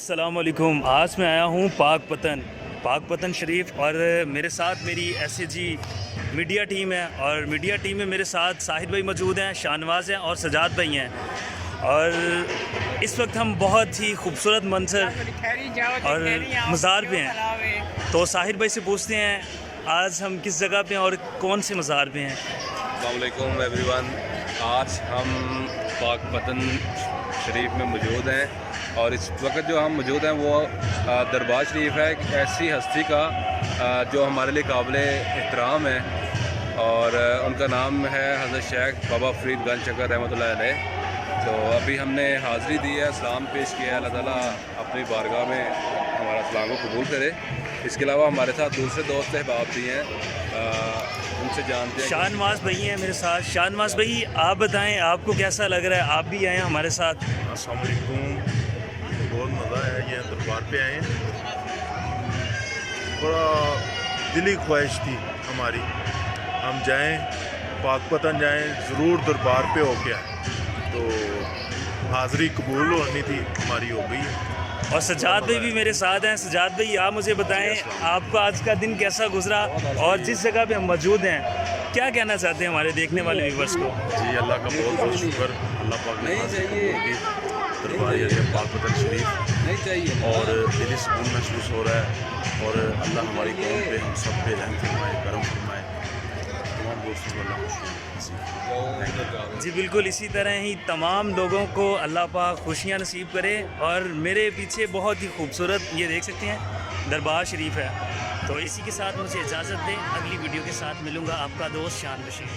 अस्सलामुअलैकुम। आज मैं आया हूँ पाकपतन शरीफ और मेरे साथ मेरी SAG मीडिया टीम है और मीडिया टीम में मेरे साथ साहिद भाई मौजूद हैं, शाहनवाज हैं और सजाद भाई हैं। और इस वक्त हम बहुत ही खूबसूरत मंजर और मज़ार पे हैं। तो साहिद भाई से पूछते हैं आज हम किस जगह पे हैं और कौन से मज़ार पे हैं। अस्सलाम वालेकुम एवरीवन। आज हम पाकपतन शरीफ में मौजूद हैं और इस वक्त जो हम मौजूद हैं वो दरबार शरीफ है, एक ऐसी हस्ती का जो हमारे लिए काबिल एहतराम है और उनका नाम है हज़रत शेख बाबा फरीद गंज चकर रहमतुल्लाह अलैह। तो अभी हमने हाज़िरी दी है, सलाम पेश किया है। अल्लाह ताला अपनी बारगाह में हमारा सलाम को कबूल करे। इसके अलावा हमारे साथ दूसरे दोस्त अहबाब भी हैं, उनसे जानते हैं। शाहनवाज भाई हैं मेरे साथ। शाहनवाज भाई आप बताएं आपको कैसा लग रहा है, आप भी आए हैं हमारे साथ। अस्सलाम वालेकुम। बहुत मज़ा आया, यहाँ दरबार पे आए हैं। बड़ा दिली ख्वाहिश थी हमारी हम जाएं, पाकपतन जाएं, ज़रूर दरबार पे होके आए। तो हाज़िरी कबूल होनी थी, हमारी हो गई है। और सजाद भाई भी मेरे साथ हैं। सजाद भाई आप मुझे बताएं आपका आज का दिन कैसा गुजरा और जिस जगह पे हम मौजूद हैं क्या कहना चाहते हैं हमारे देखने वाले व्यूअर्स को। जी अल्लाह का बहुत बहुत शुक्र, अल्लाह पाक ने दरबार पाकपतन शरीफ नहीं चाहिए और दिली सुकून महसूस हो रहा है और अल्लाह हमारी कौम पे हम सब पे रहम फरमाए, करम फरमाए। तमाम दोस्तों को अल्लाह खुशियाँ नसीब। जी बिल्कुल, इसी तरह ही तमाम लोगों को अल्लाह पाक खुशियाँ नसीब करे। और मेरे पीछे बहुत ही खूबसूरत ये देख सकते हैं दरबार शरीफ है। तो इसी के साथ मुझे इजाज़त दें, अगली वीडियो के साथ मिलूँगा। आपका दोस्त शान बशीर।